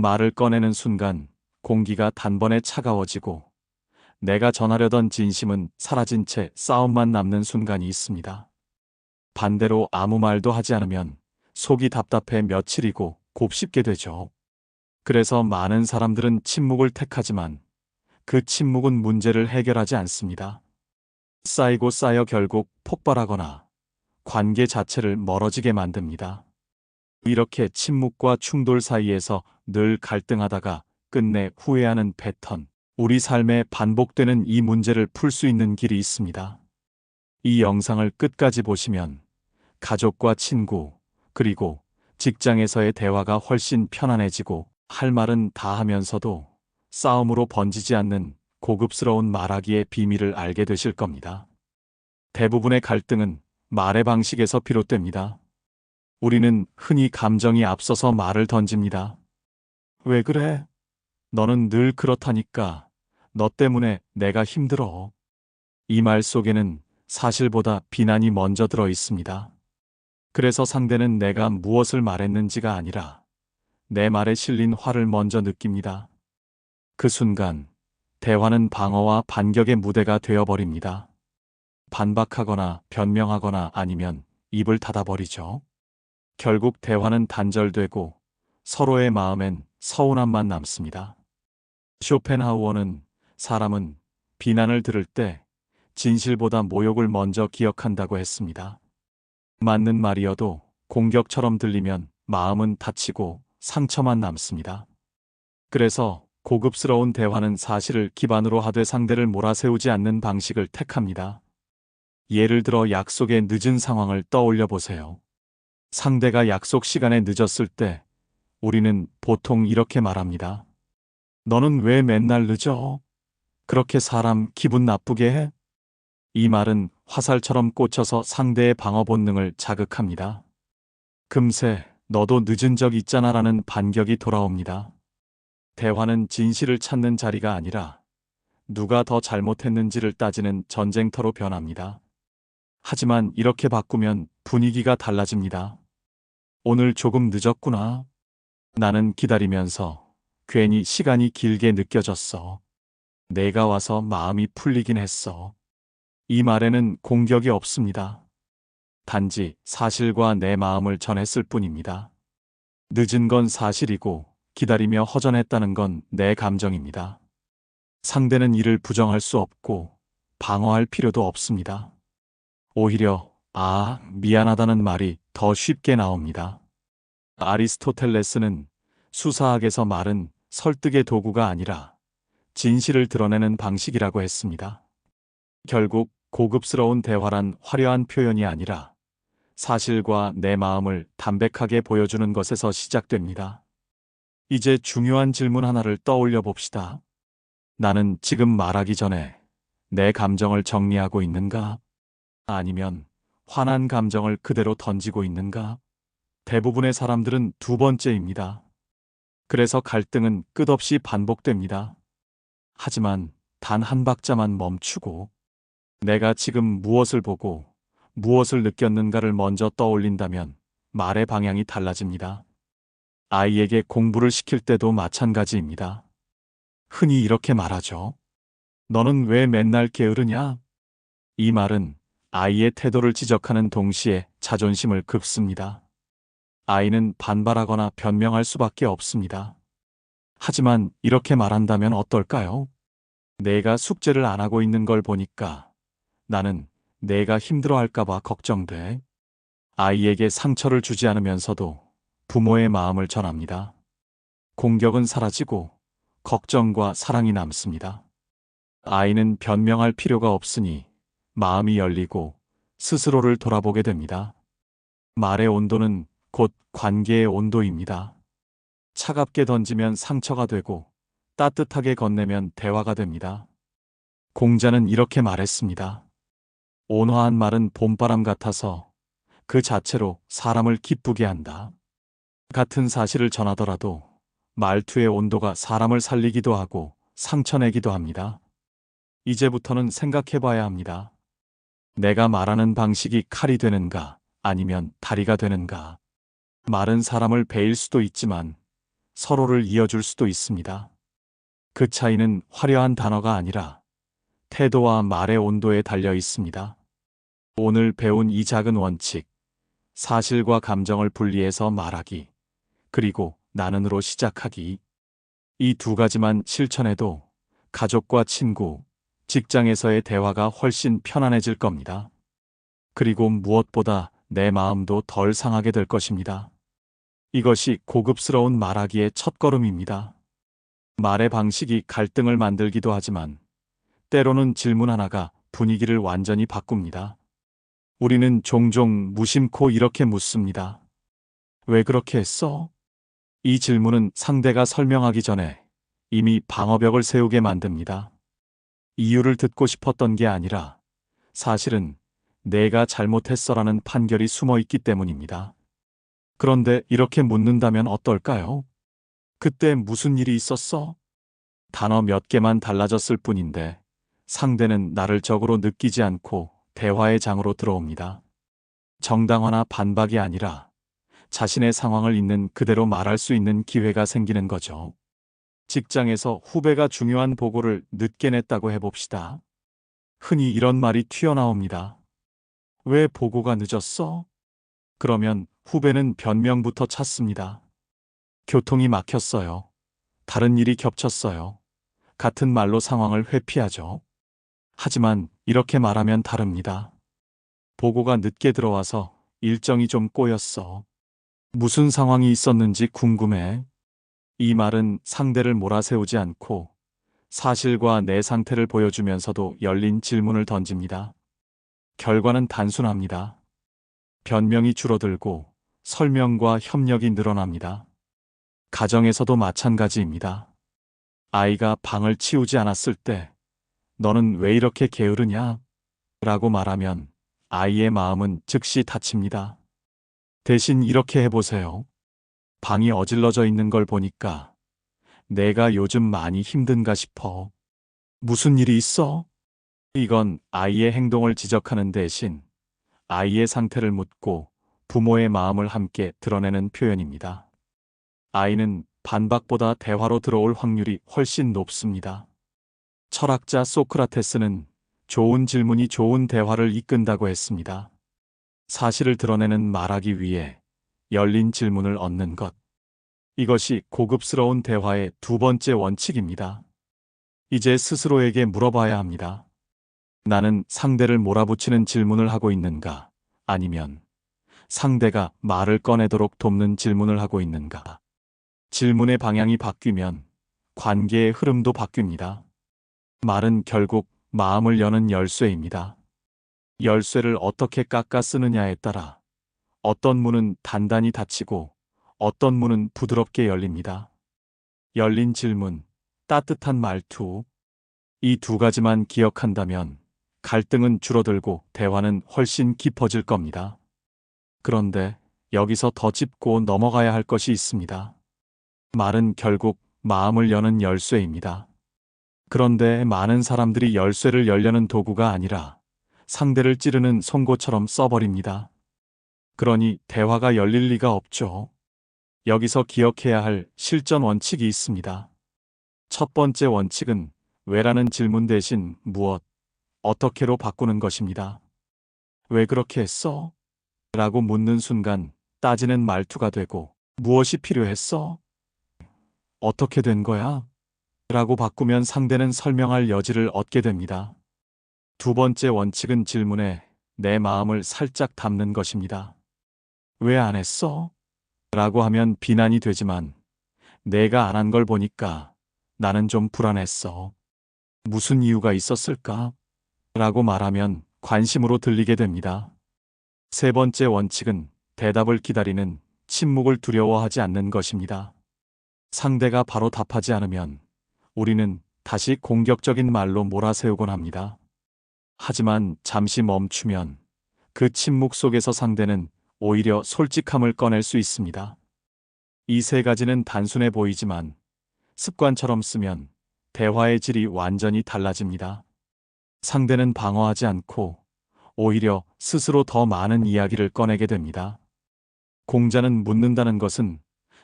말을 꺼내는 순간 공기가 단번에 차가워지고 내가 전하려던 진심은 사라진 채 싸움만 남는 순간이 있습니다. 반대로 아무 말도 하지 않으면 속이 답답해 며칠이고 곱씹게 되죠. 그래서 많은 사람들은 침묵을 택하지만 그 침묵은 문제를 해결하지 않습니다. 쌓이고 쌓여 결국 폭발하거나 관계 자체를 멀어지게 만듭니다. 이렇게 침묵과 충돌 사이에서 늘 갈등하다가 끝내 후회하는 패턴, 우리 삶에 반복되는 이 문제를 풀 수 있는 길이 있습니다. 이 영상을 끝까지 보시면 가족과 친구, 그리고 직장에서의 대화가 훨씬 편안해지고 할 말은 다 하면서도 싸움으로 번지지 않는 고급스러운 말하기의 비밀을 알게 되실 겁니다. 대부분의 갈등은 말의 방식에서 비롯됩니다. 우리는 흔히 감정이 앞서서 말을 던집니다. 왜 그래? 너는 늘 그렇다니까. 너 때문에 내가 힘들어. 이 말 속에는 사실보다 비난이 먼저 들어 있습니다. 그래서 상대는 내가 무엇을 말했는지가 아니라 내 말에 실린 화를 먼저 느낍니다. 그 순간 대화는 방어와 반격의 무대가 되어버립니다. 반박하거나 변명하거나 아니면 입을 닫아버리죠. 결국 대화는 단절되고 서로의 마음엔 서운함만 남습니다. 쇼펜하우어는 사람은 비난을 들을 때 진실보다 모욕을 먼저 기억한다고 했습니다. 맞는 말이어도 공격처럼 들리면 마음은 다치고 상처만 남습니다. 그래서 고급스러운 대화는 사실을 기반으로 하되 상대를 몰아세우지 않는 방식을 택합니다. 예를 들어 약속에 늦은 상황을 떠올려 보세요. 상대가 약속 시간에 늦었을 때 우리는 보통 이렇게 말합니다. 너는 왜 맨날 늦어? 그렇게 사람 기분 나쁘게 해? 이 말은 화살처럼 꽂혀서 상대의 방어 본능을 자극합니다. 금세 너도 늦은 적 있잖아 라는 반격이 돌아옵니다. 대화는 진실을 찾는 자리가 아니라 누가 더 잘못했는지를 따지는 전쟁터로 변합니다. 하지만 이렇게 바꾸면 분위기가 달라집니다. 오늘 조금 늦었구나. 나는 기다리면서 괜히 시간이 길게 느껴졌어. 내가 와서 마음이 풀리긴 했어. 이 말에는 공격이 없습니다. 단지 사실과 내 마음을 전했을 뿐입니다. 늦은 건 사실이고 기다리며 허전했다는 건 내 감정입니다. 상대는 이를 부정할 수 없고 방어할 필요도 없습니다. 오히려 미안하다는 말이 더 쉽게 나옵니다. 아리스토텔레스는 수사학에서 말은 설득의 도구가 아니라 진실을 드러내는 방식이라고 했습니다. 결국 고급스러운 대화란 화려한 표현이 아니라 사실과 내 마음을 담백하게 보여주는 것에서 시작됩니다. 이제 중요한 질문 하나를 떠올려 봅시다. 나는 지금 말하기 전에 내 감정을 정리하고 있는가? 아니면 화난 감정을 그대로 던지고 있는가? 대부분의 사람들은 두 번째입니다. 그래서 갈등은 끝없이 반복됩니다. 하지만 단 한 박자만 멈추고 내가 지금 무엇을 보고 무엇을 느꼈는가를 먼저 떠올린다면 말의 방향이 달라집니다. 아이에게 공부를 시킬 때도 마찬가지입니다. 흔히 이렇게 말하죠. 너는 왜 맨날 게으르냐? 이 말은 아이의 태도를 지적하는 동시에 자존심을 긁습니다. 아이는 반발하거나 변명할 수밖에 없습니다. 하지만 이렇게 말한다면 어떨까요? 내가 숙제를 안 하고 있는 걸 보니까 나는 내가 힘들어할까봐 걱정돼. 아이에게 상처를 주지 않으면서도 부모의 마음을 전합니다. 공격은 사라지고 걱정과 사랑이 남습니다. 아이는 변명할 필요가 없으니 마음이 열리고 스스로를 돌아보게 됩니다. 말의 온도는 곧 관계의 온도입니다. 차갑게 던지면 상처가 되고 따뜻하게 건네면 대화가 됩니다. 공자는 이렇게 말했습니다. 온화한 말은 봄바람 같아서 그 자체로 사람을 기쁘게 한다. 같은 사실을 전하더라도 말투의 온도가 사람을 살리기도 하고 상처내기도 합니다. 이제부터는 생각해 봐야 합니다. 내가 말하는 방식이 칼이 되는가 아니면 다리가 되는가. 말은 사람을 베일 수도 있지만 서로를 이어줄 수도 있습니다. 그 차이는 화려한 단어가 아니라 태도와 말의 온도에 달려 있습니다. 오늘 배운 이 작은 원칙, 사실과 감정을 분리해서 말하기, 그리고 나는으로 시작하기. 이 두 가지만 실천해도 가족과 친구, 직장에서의 대화가 훨씬 편안해질 겁니다. 그리고 무엇보다 내 마음도 덜 상하게 될 것입니다. 이것이 고급스러운 말하기의 첫걸음입니다. 말의 방식이 갈등을 만들기도 하지만 때로는 질문 하나가 분위기를 완전히 바꿉니다. 우리는 종종 무심코 이렇게 묻습니다. 왜 그렇게 했어? 이 질문은 상대가 설명하기 전에 이미 방어벽을 세우게 만듭니다. 이유를 듣고 싶었던 게 아니라 사실은 내가 잘못했어라는 판결이 숨어 있기 때문입니다. 그런데 이렇게 묻는다면 어떨까요? 그때 무슨 일이 있었어? 단어 몇 개만 달라졌을 뿐인데 상대는 나를 적으로 느끼지 않고 대화의 장으로 들어옵니다. 정당화나 반박이 아니라 자신의 상황을 있는 그대로 말할 수 있는 기회가 생기는 거죠. 직장에서 후배가 중요한 보고를 늦게 냈다고 해봅시다. 흔히 이런 말이 튀어나옵니다. 왜 보고가 늦었어? 그러면 후배는 변명부터 찾습니다. 교통이 막혔어요. 다른 일이 겹쳤어요. 같은 말로 상황을 회피하죠. 하지만 이렇게 말하면 다릅니다. 보고가 늦게 들어와서 일정이 좀 꼬였어. 무슨 상황이 있었는지 궁금해. 이 말은 상대를 몰아세우지 않고 사실과 내 상태를 보여주면서도 열린 질문을 던집니다. 결과는 단순합니다. 변명이 줄어들고 설명과 협력이 늘어납니다. 가정에서도 마찬가지입니다. 아이가 방을 치우지 않았을 때 너는 왜 이렇게 게으르냐? 라고 말하면 아이의 마음은 즉시 다칩니다. 대신 이렇게 해보세요. 방이 어질러져 있는 걸 보니까 내가 요즘 많이 힘든가 싶어. 무슨 일이 있어? 이건 아이의 행동을 지적하는 대신 아이의 상태를 묻고 부모의 마음을 함께 드러내는 표현입니다. 아이는 반박보다 대화로 들어올 확률이 훨씬 높습니다. 철학자 소크라테스는 좋은 질문이 좋은 대화를 이끈다고 했습니다. 사실을 드러내는 말하기 위해 열린 질문을 얻는 것. 이것이 고급스러운 대화의 두 번째 원칙입니다. 이제 스스로에게 물어봐야 합니다. 나는 상대를 몰아붙이는 질문을 하고 있는가? 아니면 상대가 말을 꺼내도록 돕는 질문을 하고 있는가? 질문의 방향이 바뀌면 관계의 흐름도 바뀝니다. 말은 결국 마음을 여는 열쇠입니다. 열쇠를 어떻게 깎아 쓰느냐에 따라 어떤 문은 단단히 닫히고 어떤 문은 부드럽게 열립니다. 열린 질문, 따뜻한 말투, 이 두 가지만 기억한다면 갈등은 줄어들고 대화는 훨씬 깊어질 겁니다. 그런데 여기서 더 짚고 넘어가야 할 것이 있습니다. 말은 결국 마음을 여는 열쇠입니다. 그런데 많은 사람들이 열쇠를 열려는 도구가 아니라 상대를 찌르는 송곳처럼 써버립니다. 그러니 대화가 열릴 리가 없죠. 여기서 기억해야 할 실전 원칙이 있습니다. 첫 번째 원칙은 왜라는 질문 대신 무엇, 어떻게로 바꾸는 것입니다. 왜 그렇게 했어? 라고 묻는 순간 따지는 말투가 되고 무엇이 필요했어? 어떻게 된 거야? 라고 바꾸면 상대는 설명할 여지를 얻게 됩니다. 두 번째 원칙은 질문에 내 마음을 살짝 담는 것입니다. 왜 안 했어? 라고 하면 비난이 되지만 내가 안 한 걸 보니까 나는 좀 불안했어. 무슨 이유가 있었을까? 라고 말하면 관심으로 들리게 됩니다. 세 번째 원칙은 대답을 기다리는 침묵을 두려워하지 않는 것입니다. 상대가 바로 답하지 않으면 우리는 다시 공격적인 말로 몰아세우곤 합니다. 하지만 잠시 멈추면 그 침묵 속에서 상대는 오히려 솔직함을 꺼낼 수 있습니다. 이 세 가지는 단순해 보이지만 습관처럼 쓰면 대화의 질이 완전히 달라집니다. 상대는 방어하지 않고 오히려 스스로 더 많은 이야기를 꺼내게 됩니다. 공자는 묻는다는 것은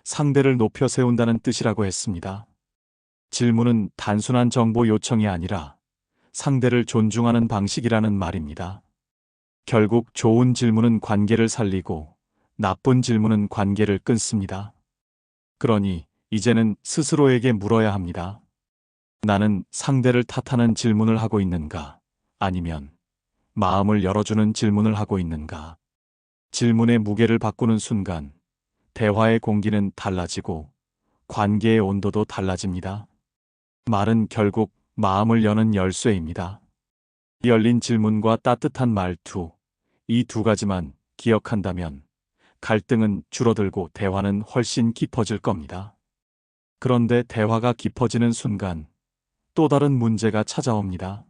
상대를 높여 세운다는 뜻이라고 했습니다. 질문은 단순한 정보 요청이 아니라 상대를 존중하는 방식이라는 말입니다. 결국 좋은 질문은 관계를 살리고 나쁜 질문은 관계를 끊습니다. 그러니 이제는 스스로에게 물어야 합니다. 나는 상대를 탓하는 질문을 하고 있는가? 아니면 마음을 열어주는 질문을 하고 있는가? 질문의 무게를 바꾸는 순간 대화의 공기는 달라지고 관계의 온도도 달라집니다. 말은 결국 마음을 여는 열쇠입니다. 열린 질문과 따뜻한 말투, 이 두 가지만 기억한다면 갈등은 줄어들고 대화는 훨씬 깊어질 겁니다. 그런데 대화가 깊어지는 순간 또 다른 문제가 찾아옵니다.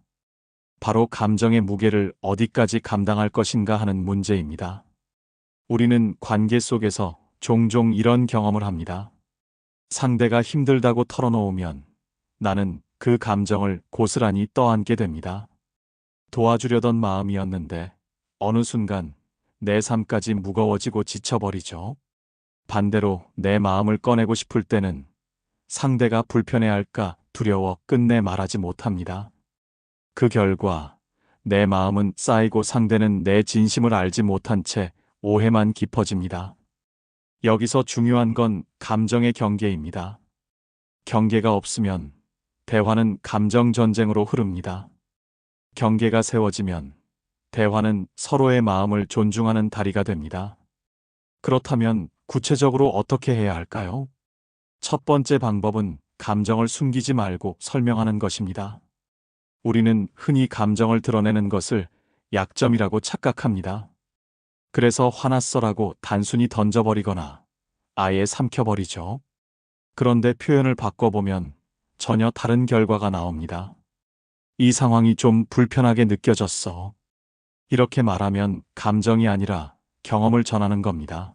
바로 감정의 무게를 어디까지 감당할 것인가 하는 문제입니다. 우리는 관계 속에서 종종 이런 경험을 합니다. 상대가 힘들다고 털어놓으면 나는 그 감정을 고스란히 떠안게 됩니다. 도와주려던 마음이었는데 어느 순간 내 삶까지 무거워지고 지쳐버리죠. 반대로 내 마음을 꺼내고 싶을 때는 상대가 불편해할까 두려워 끝내 말하지 못합니다. 그 결과 내 마음은 쌓이고 상대는 내 진심을 알지 못한 채 오해만 깊어집니다. 여기서 중요한 건 감정의 경계입니다. 경계가 없으면 대화는 감정 전쟁으로 흐릅니다. 경계가 세워지면 대화는 서로의 마음을 존중하는 다리가 됩니다. 그렇다면 구체적으로 어떻게 해야 할까요? 첫 번째 방법은 감정을 숨기지 말고 설명하는 것입니다. 우리는 흔히 감정을 드러내는 것을 약점이라고 착각합니다. 그래서 화났어라고 단순히 던져버리거나 아예 삼켜버리죠. 그런데 표현을 바꿔보면 전혀 다른 결과가 나옵니다. 이 상황이 좀 불편하게 느껴졌어. 이렇게 말하면 감정이 아니라 경험을 전하는 겁니다.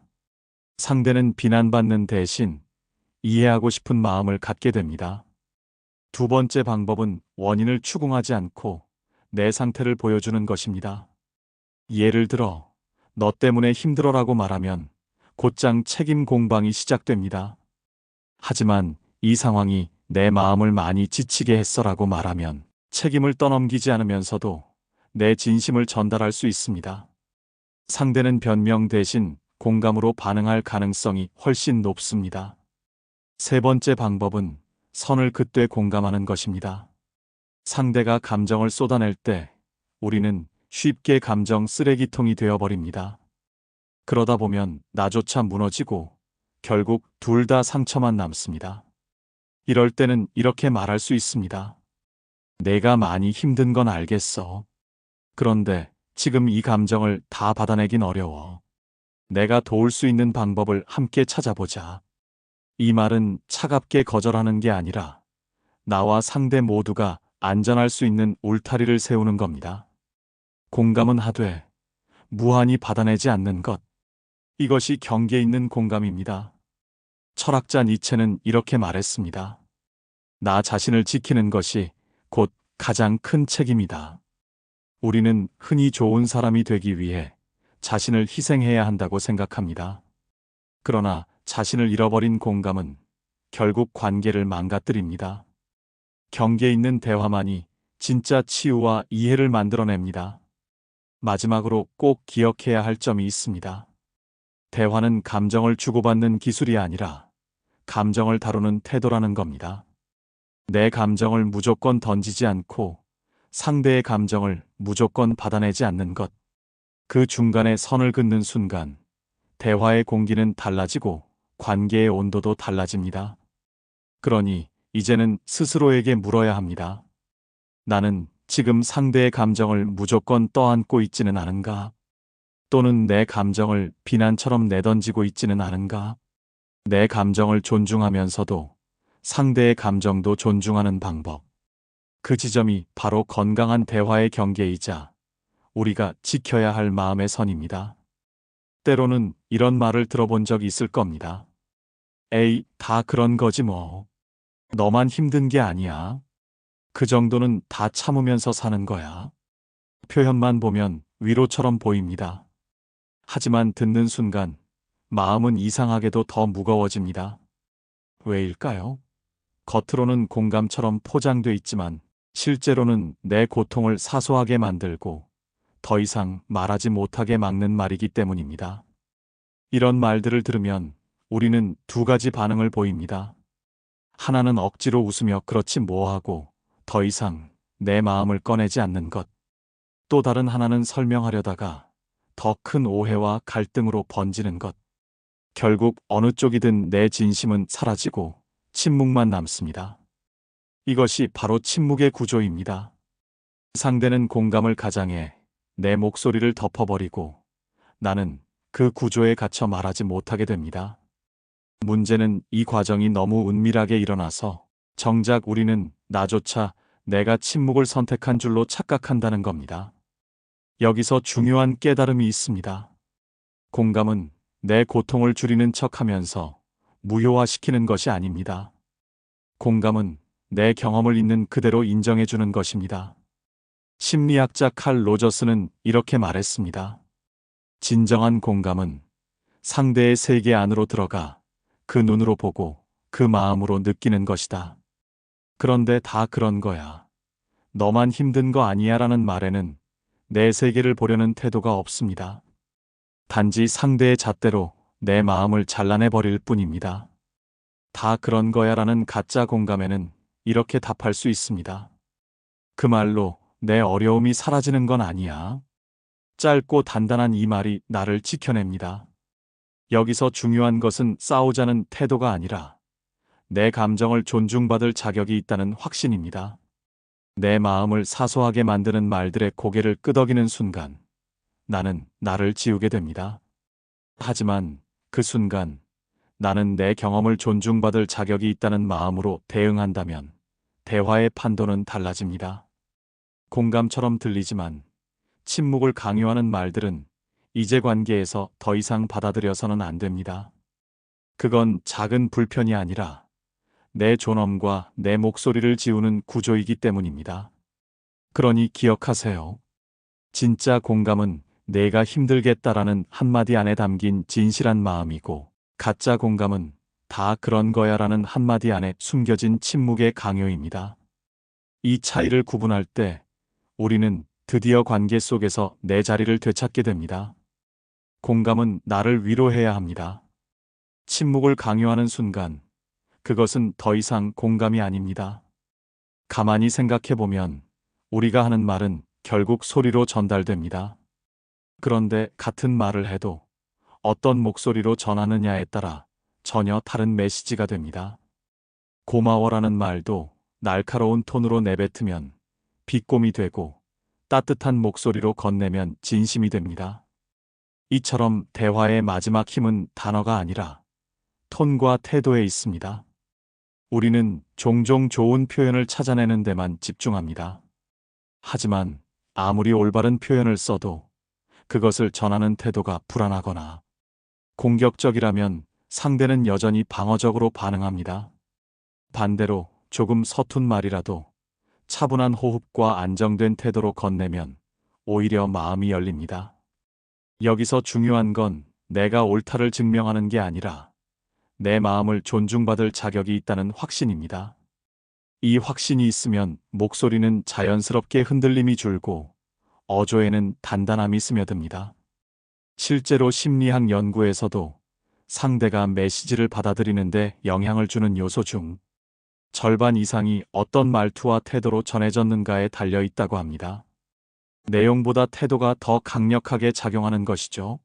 상대는 비난받는 대신 이해하고 싶은 마음을 갖게 됩니다. 두 번째 방법은 원인을 추궁하지 않고 내 상태를 보여주는 것입니다. 예를 들어, 너 때문에 힘들어라고 말하면 곧장 책임 공방이 시작됩니다. 하지만 이 상황이 내 마음을 많이 지치게 했어라고 말하면 책임을 떠넘기지 않으면서도 내 진심을 전달할 수 있습니다. 상대는 변명 대신 공감으로 반응할 가능성이 훨씬 높습니다. 세 번째 방법은 선을 긋되 공감하는 것입니다. 상대가 감정을 쏟아낼 때 우리는 쉽게 감정 쓰레기통이 되어버립니다. 그러다 보면 나조차 무너지고 결국 둘 다 상처만 남습니다. 이럴 때는 이렇게 말할 수 있습니다. 내가 많이 힘든 건 알겠어. 그런데 지금 이 감정을 다 받아내긴 어려워. 내가 도울 수 있는 방법을 함께 찾아보자. 이 말은 차갑게 거절하는 게 아니라 나와 상대 모두가 안전할 수 있는 울타리를 세우는 겁니다. 공감은 하되 무한히 받아내지 않는 것. 이것이 경계 있는 공감입니다. 철학자 니체는 이렇게 말했습니다. 나 자신을 지키는 것이 곧 가장 큰 책임이다. 우리는 흔히 좋은 사람이 되기 위해 자신을 희생해야 한다고 생각합니다. 그러나 자신을 잃어버린 공감은 결국 관계를 망가뜨립니다. 경계 있는 대화만이 진짜 치유와 이해를 만들어냅니다. 마지막으로 꼭 기억해야 할 점이 있습니다. 대화는 감정을 주고받는 기술이 아니라 감정을 다루는 태도라는 겁니다. 내 감정을 무조건 던지지 않고 상대의 감정을 무조건 받아내지 않는 것. 그 중간에 선을 긋는 순간 대화의 공기는 달라지고 관계의 온도도 달라집니다. 그러니 이제는 스스로에게 물어야 합니다. 나는 지금 상대의 감정을 무조건 떠안고 있지는 않은가? 또는 내 감정을 비난처럼 내던지고 있지는 않은가? 내 감정을 존중하면서도 상대의 감정도 존중하는 방법. 그 지점이 바로 건강한 대화의 경계이자 우리가 지켜야 할 마음의 선입니다. 때로는 이런 말을 들어본 적 있을 겁니다. 에이, 다 그런 거지 뭐. 너만 힘든 게 아니야. 그 정도는 다 참으면서 사는 거야. 표현만 보면 위로처럼 보입니다. 하지만 듣는 순간 마음은 이상하게도 더 무거워집니다. 왜일까요? 겉으로는 공감처럼 포장돼 있지만 실제로는 내 고통을 사소하게 만들고 더 이상 말하지 못하게 막는 말이기 때문입니다. 이런 말들을 들으면 우리는 두 가지 반응을 보입니다. 하나는 억지로 웃으며 그렇지 뭐하고 더 이상 내 마음을 꺼내지 않는 것. 또 다른 하나는 설명하려다가 더 큰 오해와 갈등으로 번지는 것. 결국 어느 쪽이든 내 진심은 사라지고 침묵만 남습니다. 이것이 바로 침묵의 구조입니다. 상대는 공감을 가장해 내 목소리를 덮어버리고 나는 그 구조에 갇혀 말하지 못하게 됩니다. 문제는 이 과정이 너무 은밀하게 일어나서 정작 우리는 나조차 내가 침묵을 선택한 줄로 착각한다는 겁니다. 여기서 중요한 깨달음이 있습니다. 공감은 내 고통을 줄이는 척하면서 무효화시키는 것이 아닙니다. 공감은 내 경험을 있는 그대로 인정해주는 것입니다. 심리학자 칼 로저스는 이렇게 말했습니다. 진정한 공감은 상대의 세계 안으로 들어가 그 눈으로 보고 그 마음으로 느끼는 것이다. 그런데 다 그런 거야. 너만 힘든 거 아니야 라는 말에는 내 세계를 보려는 태도가 없습니다. 단지 상대의 잣대로 내 마음을 잘라내버릴 뿐입니다. 다 그런 거야 라는 가짜 공감에는 이렇게 답할 수 있습니다. 그 말로 내 어려움이 사라지는 건 아니야. 짧고 단단한 이 말이 나를 지켜냅니다. 여기서 중요한 것은 싸우자는 태도가 아니라 내 감정을 존중받을 자격이 있다는 확신입니다. 내 마음을 사소하게 만드는 말들의 고개를 끄덕이는 순간 나는 나를 지우게 됩니다. 하지만 그 순간 나는 내 경험을 존중받을 자격이 있다는 마음으로 대응한다면 대화의 판도는 달라집니다. 공감처럼 들리지만 침묵을 강요하는 말들은 이제 관계에서 더 이상 받아들여서는 안 됩니다. 그건 작은 불편이 아니라 내 존엄과 내 목소리를 지우는 구조이기 때문입니다. 그러니 기억하세요. 진짜 공감은 내가 힘들겠다라는 한마디 안에 담긴 진실한 마음이고, 가짜 공감은 다 그런 거야라는 한마디 안에 숨겨진 침묵의 강요입니다. 이 차이를 구분할 때 우리는 드디어 관계 속에서 내 자리를 되찾게 됩니다. 공감은 나를 위로해야 합니다. 침묵을 강요하는 순간 그것은 더 이상 공감이 아닙니다. 가만히 생각해보면 우리가 하는 말은 결국 소리로 전달됩니다. 그런데 같은 말을 해도 어떤 목소리로 전하느냐에 따라 전혀 다른 메시지가 됩니다. 고마워라는 말도 날카로운 톤으로 내뱉으면 비꼼이 되고 따뜻한 목소리로 건네면 진심이 됩니다. 이처럼 대화의 마지막 힘은 단어가 아니라 톤과 태도에 있습니다. 우리는 종종 좋은 표현을 찾아내는 데만 집중합니다. 하지만 아무리 올바른 표현을 써도 그것을 전하는 태도가 불안하거나 공격적이라면 상대는 여전히 방어적으로 반응합니다. 반대로 조금 서툰 말이라도 차분한 호흡과 안정된 태도로 건네면 오히려 마음이 열립니다. 여기서 중요한 건 내가 옳다를 증명하는 게 아니라 내 마음을 존중받을 자격이 있다는 확신입니다. 이 확신이 있으면 목소리는 자연스럽게 흔들림이 줄고 어조에는 단단함이 스며듭니다. 실제로 심리학 연구에서도 상대가 메시지를 받아들이는데 영향을 주는 요소 중 절반 이상이 어떤 말투와 태도로 전해졌는가에 달려 있다고 합니다. 내용보다 태도가 더 강력하게 작용하는 것이죠.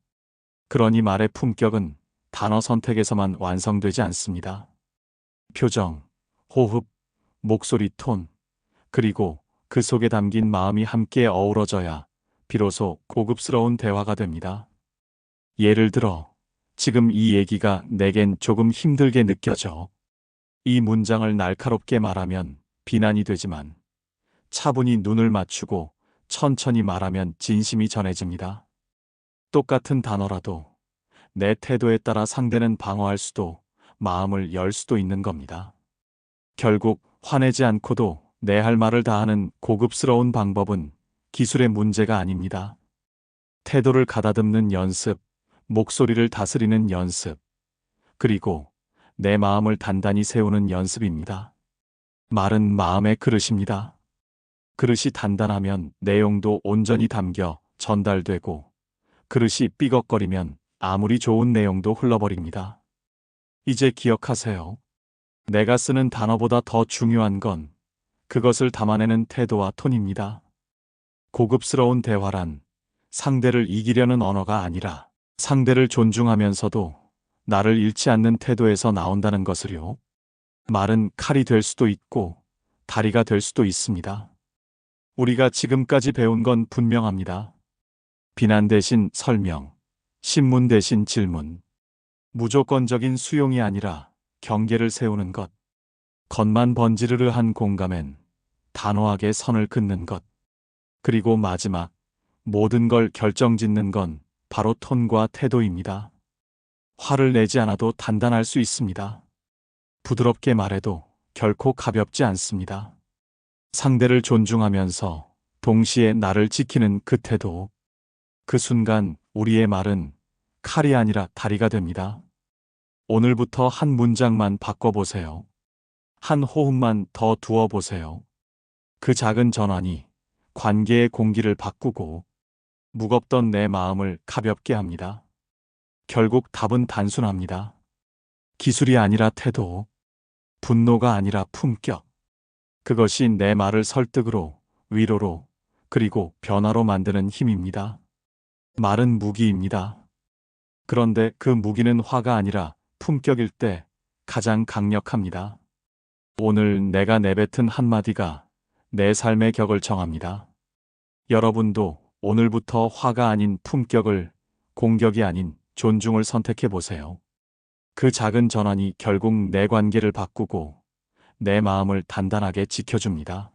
그러니 말의 품격은 단어 선택에서만 완성되지 않습니다. 표정, 호흡, 목소리 톤, 그리고 그 속에 담긴 마음이 함께 어우러져야 비로소 고급스러운 대화가 됩니다. 예를 들어, 지금 이 얘기가 내겐 조금 힘들게 느껴져. 이 문장을 날카롭게 말하면 비난이 되지만 차분히 눈을 맞추고 천천히 말하면 진심이 전해집니다. 똑같은 단어라도 내 태도에 따라 상대는 방어할 수도 마음을 열 수도 있는 겁니다. 결국 화내지 않고도 내 할 말을 다하는 고급스러운 방법은 기술의 문제가 아닙니다. 태도를 가다듬는 연습, 목소리를 다스리는 연습, 그리고 내 마음을 단단히 세우는 연습입니다. 말은 마음의 그릇입니다. 그릇이 단단하면 내용도 온전히 담겨 전달되고, 그릇이 삐걱거리면 아무리 좋은 내용도 흘러버립니다. 이제 기억하세요. 내가 쓰는 단어보다 더 중요한 건 그것을 담아내는 태도와 톤입니다. 고급스러운 대화란 상대를 이기려는 언어가 아니라 상대를 존중하면서도 나를 잃지 않는 태도에서 나온다는 것을요. 말은 칼이 될 수도 있고 다리가 될 수도 있습니다. 우리가 지금까지 배운 건 분명합니다. 비난 대신 설명, 신문 대신 질문, 무조건적인 수용이 아니라 경계를 세우는 것, 겉만 번지르르한 공감엔 단호하게 선을 긋는 것, 그리고 마지막, 모든 걸 결정짓는 건 바로 톤과 태도입니다. 화를 내지 않아도 단단할 수 있습니다. 부드럽게 말해도 결코 가볍지 않습니다. 상대를 존중하면서 동시에 나를 지키는 그 태도, 그 순간 우리의 말은 칼이 아니라 다리가 됩니다. 오늘부터 한 문장만 바꿔보세요. 한 호흡만 더 두어보세요. 그 작은 전환이 관계의 공기를 바꾸고 무겁던 내 마음을 가볍게 합니다. 결국 답은 단순합니다. 기술이 아니라 태도, 분노가 아니라 품격. 그것이 내 말을 설득으로, 위로로, 그리고 변화로 만드는 힘입니다. 말은 무기입니다. 그런데 그 무기는 화가 아니라 품격일 때 가장 강력합니다. 오늘 내가 내뱉은 한마디가 내 삶의 격을 정합니다. 여러분도 오늘부터 화가 아닌 품격을, 공격이 아닌 존중을 선택해 보세요. 그 작은 전환이 결국 내 관계를 바꾸고 내 마음을 단단하게 지켜줍니다.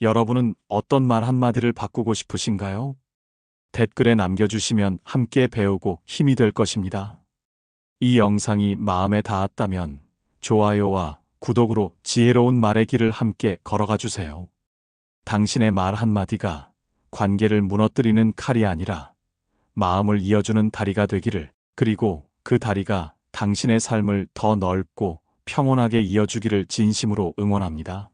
여러분은 어떤 말 한마디를 바꾸고 싶으신가요? 댓글에 남겨주시면 함께 배우고 힘이 될 것입니다. 이 영상이 마음에 닿았다면 좋아요와 구독으로 지혜로운 말의 길을 함께 걸어가 주세요. 당신의 말 한마디가 관계를 무너뜨리는 칼이 아니라 마음을 이어주는 다리가 되기를, 그리고 그 다리가 당신의 삶을 더 넓고 평온하게 이어주기를 진심으로 응원합니다.